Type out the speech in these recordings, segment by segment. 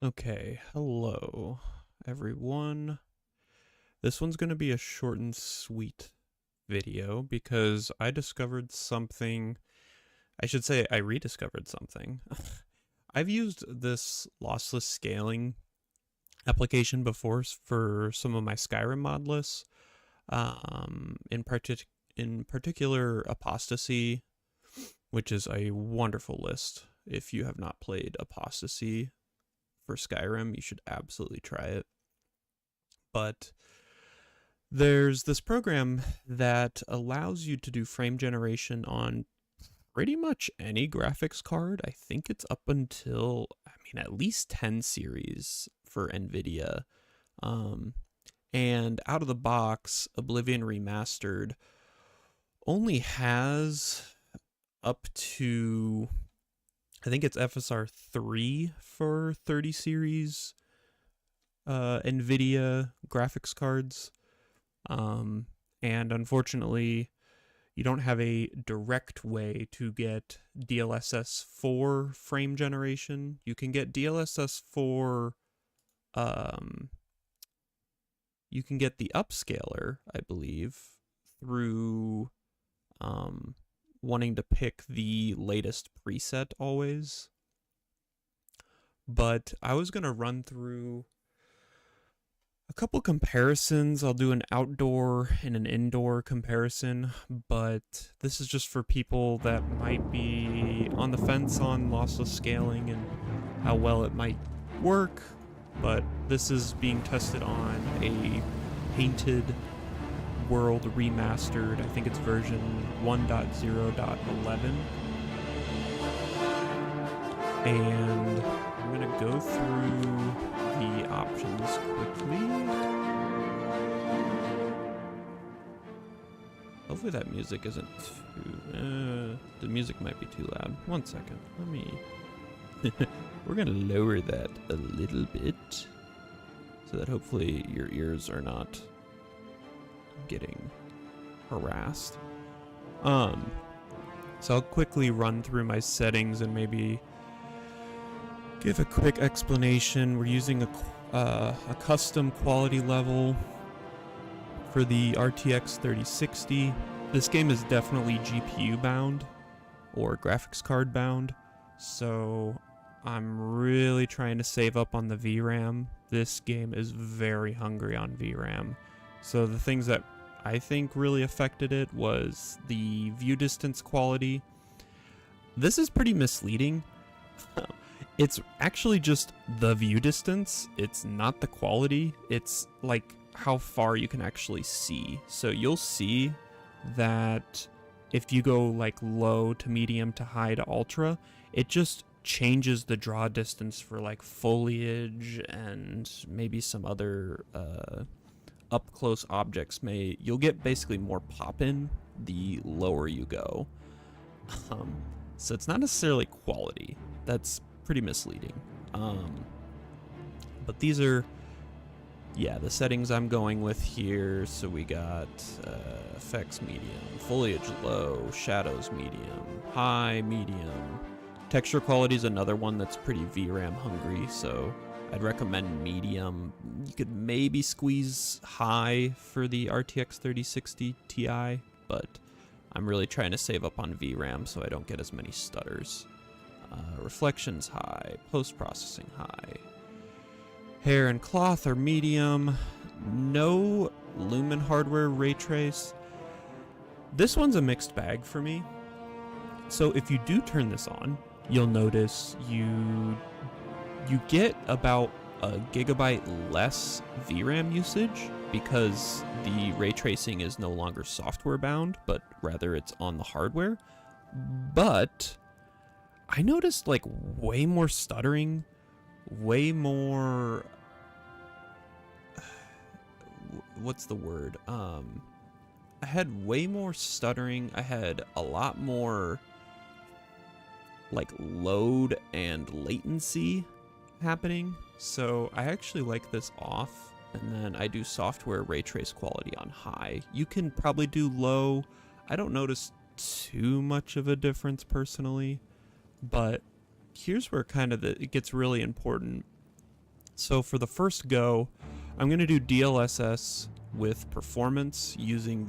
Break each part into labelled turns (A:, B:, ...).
A: Okay, hello everyone. This one's going to be a short and sweet video because I discovered something. I should say I rediscovered something. I've used this lossless scaling application before for some of my Skyrim modlists. In particular, Apostasy, which is a wonderful list. If you have not played Apostasy for Skyrim, you should absolutely try it. But there's this program that allows you to do frame generation on pretty much any graphics card. I think it's up until, at least 10 series for NVIDIA. And out of the box, Oblivion Remastered only has up to, I think it's FSR3 for 30 series NVIDIA graphics cards. And unfortunately, you don't have a direct way to get DLSS 4 frame generation. You can get DLSS 4, you can get the upscaler, I believe, through wanting to pick the latest preset always. But I was going to run through a couple comparisons. I'll do an outdoor and an indoor comparison, but this is just for people that might be on the fence on lossless scaling and how well it might work. But this is being tested on a painted world remastered. I think it's version 1.0.11. And I'm going to go through the options quickly. Hopefully that music isn't too... the music might be too loud. One second. Let me... We're going to lower that a little bit so that hopefully your ears are not getting harassed. So I'll quickly run through my settings and maybe give a quick explanation. We're using a custom quality level for the RTX 3060. This game is definitely GPU bound or graphics card bound, so I'm really trying to save up on the VRAM. This game is very hungry on VRAM. So the things that I think really affected it was the view distance quality. This is pretty misleading. It's actually just the view distance. It's not the quality. It's like how far you can actually see. So you'll see that if you go like low to medium to high to ultra, it just changes the draw distance for like foliage and maybe some other up close objects. You'll get basically more pop in the lower you go. So it's not necessarily quality. That's pretty misleading. But these are, the settings I'm going with here. So we got effects medium, foliage low, shadows medium, high medium. Texture quality is another one that's pretty VRAM hungry, so I'd recommend medium. You could maybe squeeze high for the RTX 3060 Ti, but I'm really trying to save up on VRAM so I don't get as many stutters. Reflections high, post-processing high. Hair and cloth are medium. No Lumen hardware ray trace. This one's a mixed bag for me. So if you do turn this on, you'll notice you get about a gigabyte less VRAM usage because the ray tracing is no longer software bound, but rather it's on the hardware. But I noticed like way more stuttering, way more, what's the word? I had way more stuttering. I had a lot more like load and latency happening. So I actually like this off, and then I do software ray trace quality on high. You can probably do low. I don't notice too much of a difference personally, but here's where kind of it gets really important. So for the first go, I'm going to do DLSS with performance using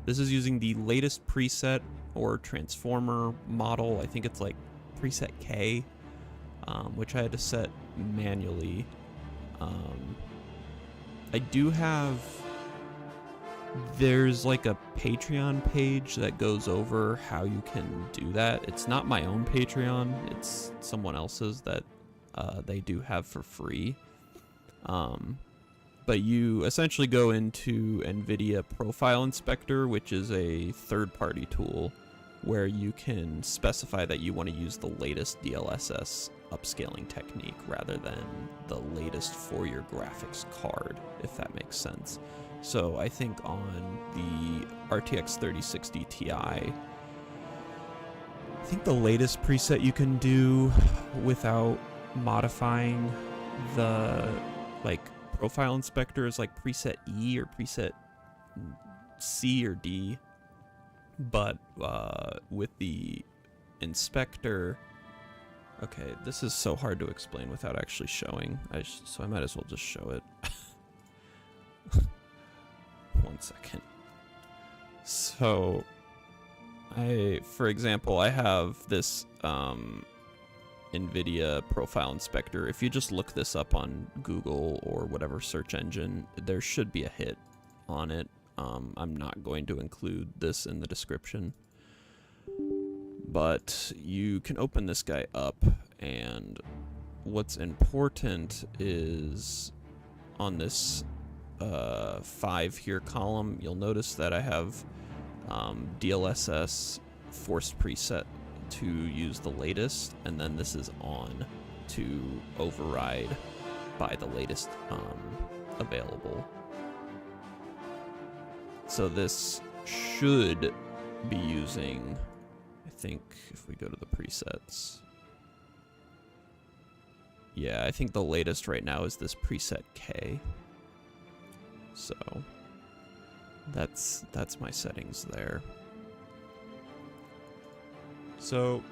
A: this is using the latest preset or transformer model. I think it's like preset K, which I had to set manually. I do have, there's like a Patreon page that goes over how you can do that. It's not my own Patreon, it's someone else's that they do have for free. But you essentially go into NVIDIA Profile Inspector, which is a third-party tool where you can specify that you want to use the latest DLSS upscaling technique rather than the latest for your graphics card, if that makes sense. So I think on the RTX 3060 Ti, I think the latest preset you can do without modifying the profile inspector is like preset E or preset C or D, but with the inspector, okay, this is so hard to explain without actually showing, so I might as well just show it. 1 second. So for example, I have this NVIDIA Profile Inspector. If you just look this up on Google or whatever search engine, there should be a hit on it. I'm not going to include this in the description, but you can open this guy up, and what's important is on this 5 here column, you'll notice that I have DLSS forced preset to use the latest, and then this is on to override by the latest available. So this should be using, I think if we go to the presets, yeah, I think the latest right now is this preset K. So that's my settings there. So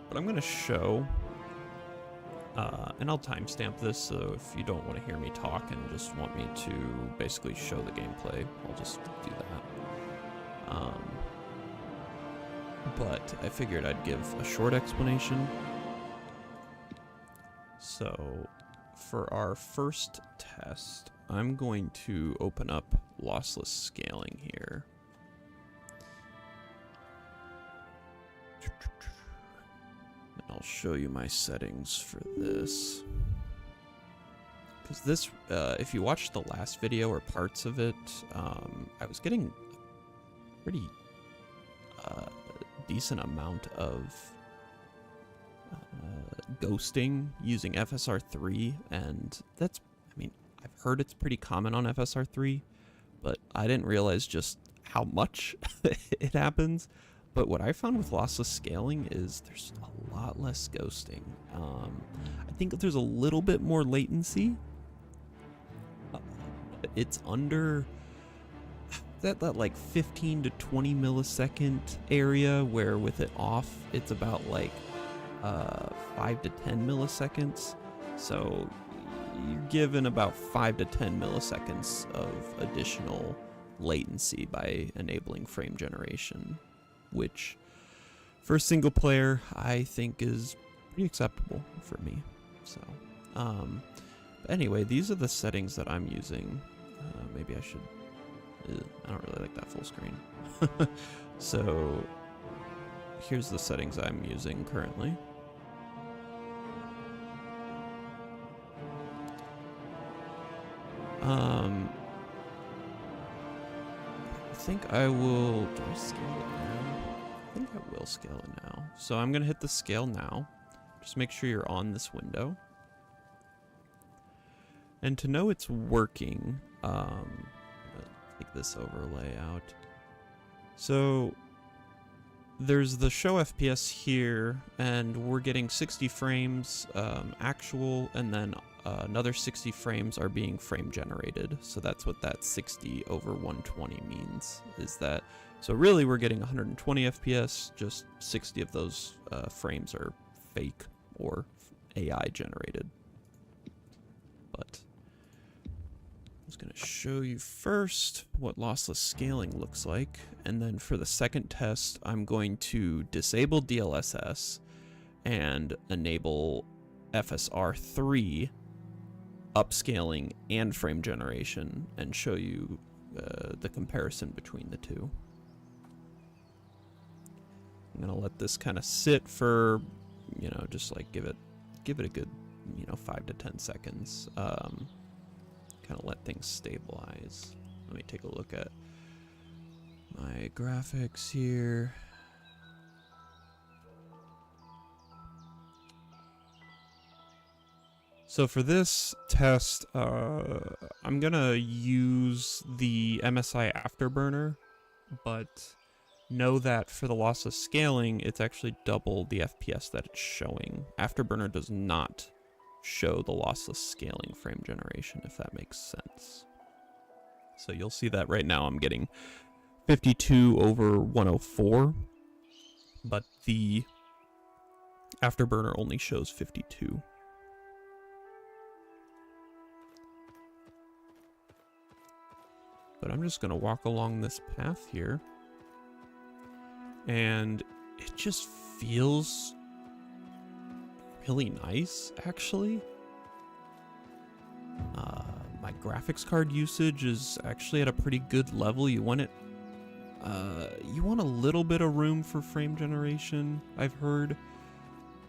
A: what I'm going to show, and I'll timestamp this, so if you don't want to hear me talk and just want me to basically show the gameplay, I'll just do that. But I figured I'd give a short explanation. So for our first test, I'm going to open up lossless scaling here. And I'll show you my settings for this. Because this, if you watched the last video or parts of it, I was getting a pretty decent amount of ghosting using FSR3, and that's, I mean, I've heard it's pretty common on FSR3, but I didn't realize just how much it happens. But what I found with lossless scaling is there's a lot less ghosting. I think there's a little bit more latency. It's under that like 15 to 20 millisecond area, where with it off, it's about like 5 to 10 milliseconds. So you're given about 5 to 10 milliseconds of additional latency by enabling frame generation, which for a single player I think is pretty acceptable for me. So but anyway, these are the settings that I'm using. Maybe I should, I don't really like that full screen. So here's the settings I'm using currently. I think I will, do I scale it now? I think I will scale it now. So I'm going to hit the scale now. Just make sure you're on this window. And to know it's working, take this overlay out. So there's the show FPS here, and we're getting 60 frames actual, and then another 60 frames are being frame generated. So that's what that 60 over 120 means, is that, so really we're getting 120 FPS, just 60 of those frames are fake or AI generated. but I'm just going to show you first what lossless scaling looks like, and then for the second test, I'm going to disable DLSS and enable FSR3 upscaling and frame generation and show you the comparison between the two. I'm gonna let this kind of sit for, you know, just like give it a good, you know, 5 to 10 seconds. Kind of let things stabilize. Let me take a look at my graphics here. So for this test, I'm gonna use the MSI Afterburner, but know that for the lossless scaling, it's actually double the FPS that it's showing. Afterburner does not show the lossless scaling frame generation, if that makes sense. So you'll see that right now I'm getting 52 over 104, but the Afterburner only shows 52. But I'm just going to walk along this path here, and it just feels really nice, actually. My graphics card usage is actually at a pretty good level. You want it, you want a little bit of room for frame generation, I've heard.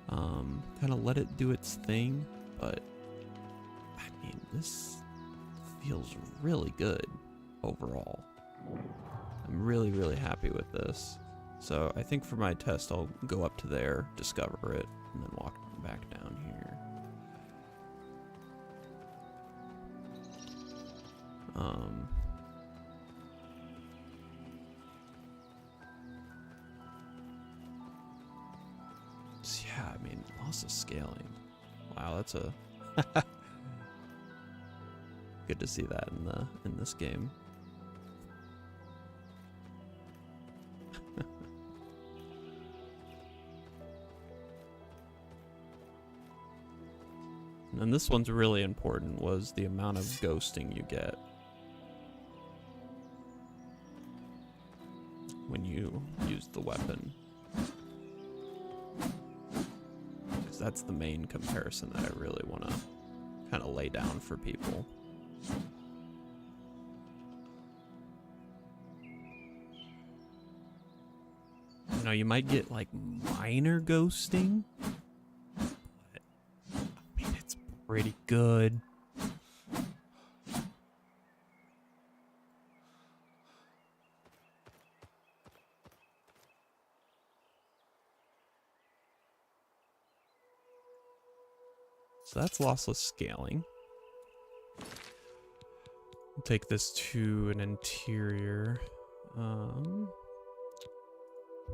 A: Kind of let it do its thing, but I mean, this feels really good overall. I'm really, really happy with this. So I think for my test, I'll go up to there, discover it, and then walk back down here. So yeah, I mean, loss of scaling. Wow, that's a good to see that in this game. And this one's really important, was the amount of ghosting you get when you use the weapon. Because that's the main comparison that I really want to kind of lay down for people. You know, you might get like minor ghosting, but I mean, it's pretty good. So that's lossless scaling. I'll take this to an interior. We're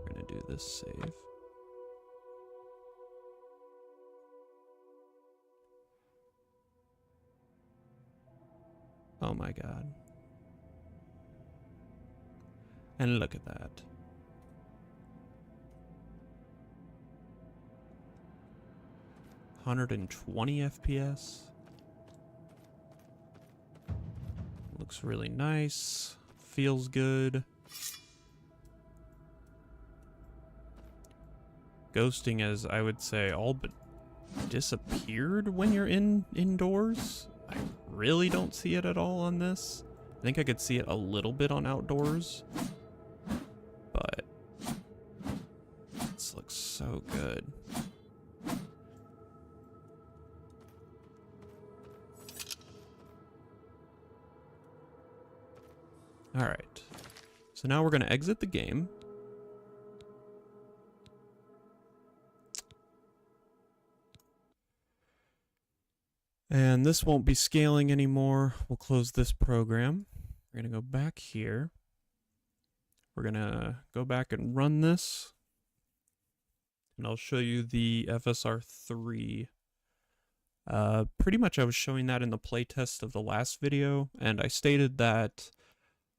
A: gonna do this save. Oh my god. And look at that. (120 FPS. Looks really nice. Feels good. Ghosting, as I would say, all but disappeared when you're indoors. I really don't see it at all on this. I think I could see it a little bit on outdoors, but this looks so good. All right, so now we're going to exit the game. And this won't be scaling anymore. We'll close this program. We're going to go back here. We're going to go back and run this. And I'll show you the FSR3. Pretty much I was showing that in the playtest of the last video, and I stated that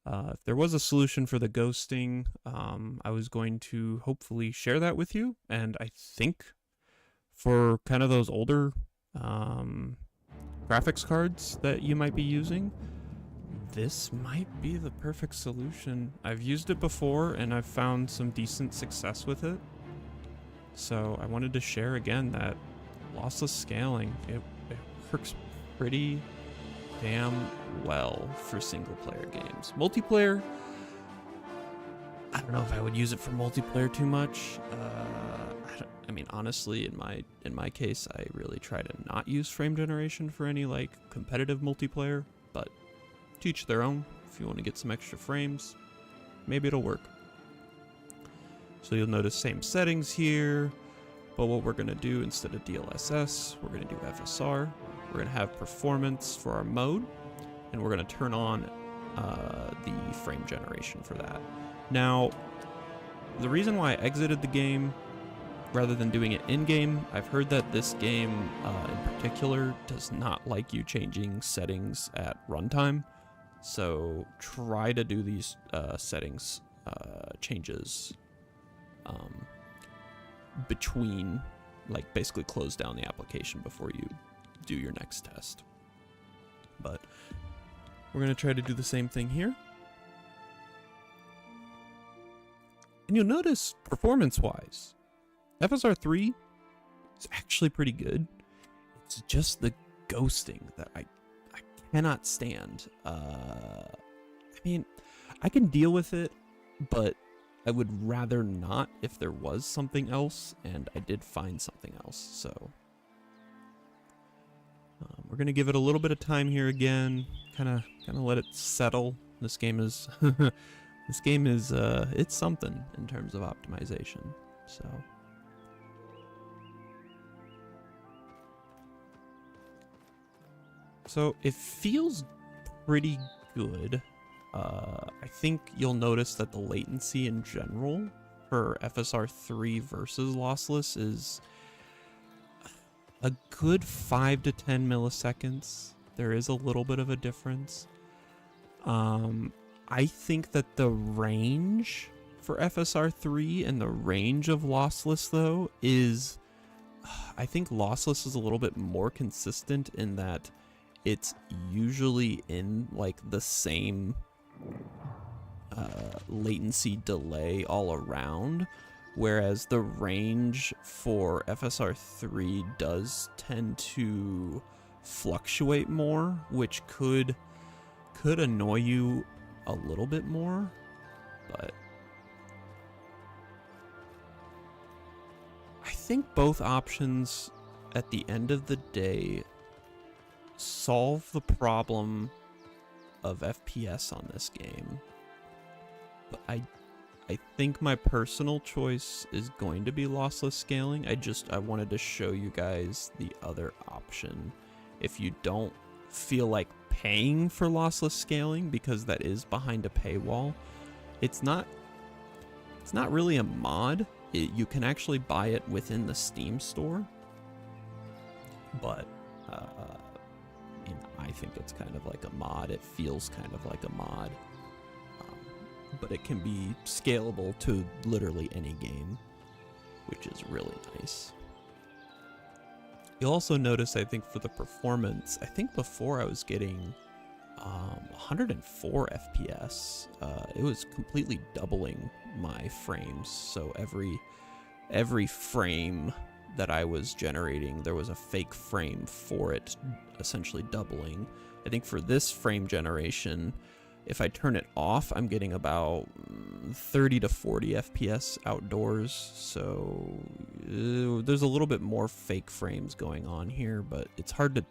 A: if there was a solution for the ghosting, I was going to hopefully share that with you. And I think for kind of those older graphics cards that you might be using, this might be the perfect solution. I've used it before and I've found some decent success with it. So I wanted to share again that lossless scaling, it works pretty damn well for single player games. Multiplayer, I don't know if I would use it for multiplayer too much. I mean, honestly, in my case, I really try to not use frame generation for any like competitive multiplayer, but to each their own. If you want to get some extra frames, maybe it'll work. So you'll notice same settings here, but what we're going to do instead of DLSS, we're going to do FSR. We're going to have performance for our mode, and we're going to turn on the frame generation for that. Now, the reason why I exited the game rather than doing it in-game, I've heard that this game in particular does not like you changing settings at runtime. So try to do these settings changes between, like, basically close down the application before you do your next test. But we're going to try to do the same thing here. And you'll notice performance-wise, FSR3 is actually pretty good. It's just the ghosting that I cannot stand. I mean, I can deal with it, but I would rather not if there was something else, and I did find something else. So we're gonna give it a little bit of time here again, kind of let it settle. This game is this game is it's something in terms of optimization. So it feels pretty good. I think you'll notice that the latency in general for FSR3 versus Lossless is a good 5 to 10 milliseconds. There is a little bit of a difference. I think that the range for FSR3 and the range of Lossless, though, is... I think Lossless is a little bit more consistent in that it's usually in, like, the same latency delay all around, whereas the range for FSR3 does tend to fluctuate more, which could annoy you a little bit more. But I think both options at the end of the day solve the problem of FPS on this game. But I think my personal choice is going to be lossless scaling. I wanted to show you guys the other option. If you don't feel like paying for lossless scaling, because that is behind a paywall, it's not really a mod. You can actually buy it within the Steam store, but I think it's kind of like a mod. It feels kind of like a mod, but it can be scalable to literally any game, which is really nice. You'll also notice, I think, for the performance, I think before I was getting 104 FPS. It was completely doubling my frames, so every frame that I was generating, there was a fake frame for it, essentially doubling. I think for this frame generation, if I turn it off, I'm getting about 30 to 40 FPS outdoors, so there's a little bit more fake frames going on here, but it's hard to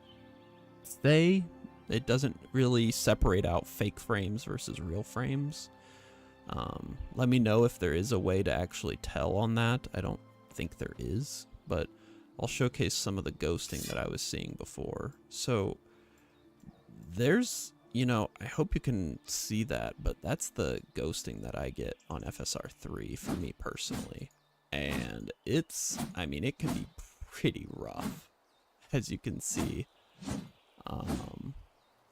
A: say. It doesn't really separate out fake frames versus real frames. Let me know if there is a way to actually tell on that. I don't think there is, but I'll showcase some of the ghosting that I was seeing before. So there's, I hope you can see that, but that's the ghosting that I get on FSR3 for me personally. And it can be pretty rough, as you can see.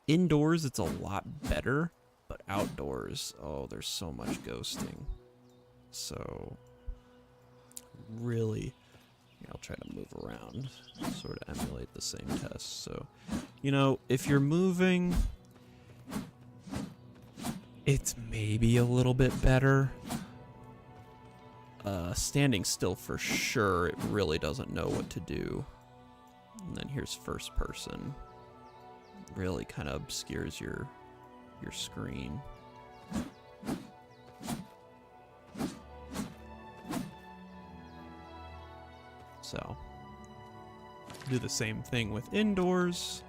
A: Indoors, it's a lot better, but outdoors, oh, there's so much ghosting. So really, I'll try to move around, sort of emulate the same test. So You know, if you're moving, it's maybe a little bit better. Standing still for sure, it really doesn't know what to do. And then here's first person. Really kind of obscures your screen. So, do the same thing with indoors.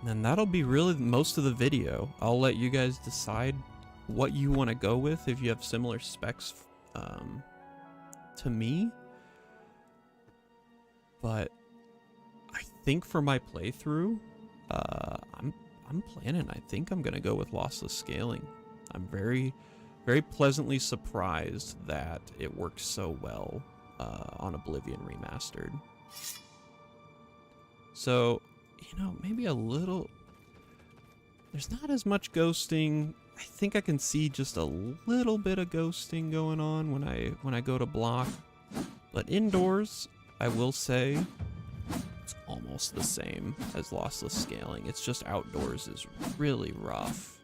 A: And then that'll be really most of the video. I'll let you guys decide what you want to go with if you have similar specs to me. But I think for my playthrough, I'm planning. I think I'm gonna go with lossless scaling. I'm very, very pleasantly surprised that it works so well on Oblivion Remastered. So, you know, maybe a little. There's not as much ghosting. I think I can see just a little bit of ghosting going on when I go to block. But indoors, I will say it's almost the same as lossless scaling. It's just outdoors is really rough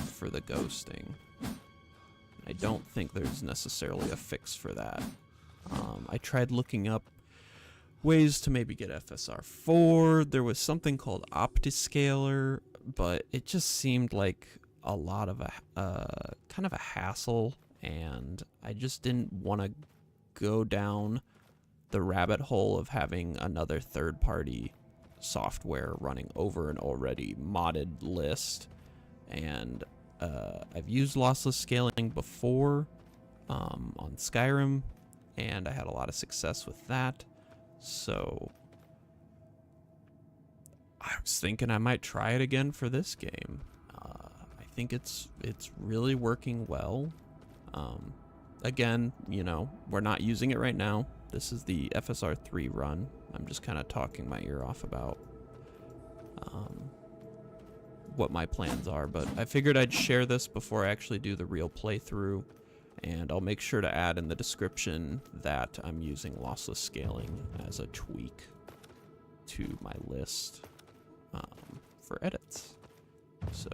A: for the ghosting. I don't think there's necessarily a fix for that. I tried looking up ways to maybe get FSR4. There was something called OptiScaler, but it just seemed like a lot of a kind of a hassle, and I just didn't want to go down the rabbit hole of having another third-party software running over an already modded list. And I've used lossless scaling before on Skyrim, and I had a lot of success with that. So I was thinking I might try it again for this game. I think it's really working well. Again, you know, we're not using it right now. This is the FSR3 run. I'm just kind of talking my ear off about what my plans are, but I figured I'd share this before I actually do the real playthrough, and I'll make sure to add in the description that I'm using lossless scaling as a tweak to my list for edits. So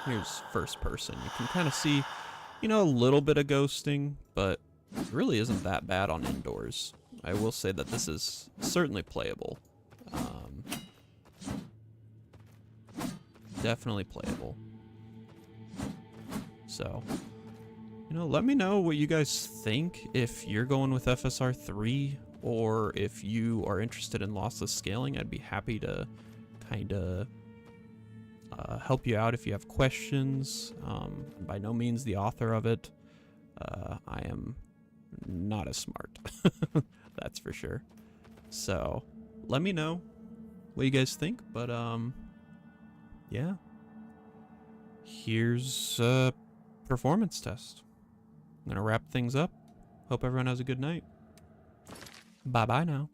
A: here's first person. You can kind of see, you know, a little bit of ghosting, but it really isn't that bad on indoors. I will say that this is certainly playable. Definitely playable. So, you know, let me know what you guys think, if you're going with FSR3 or if you are interested in lossless scaling. I'd be happy to kind of help you out if you have questions. By no means the author of it. I am not as smart. That's for sure. So let me know what you guys think. But yeah, here's a performance test. I'm gonna wrap things up. Hope everyone has a good night. Bye bye now.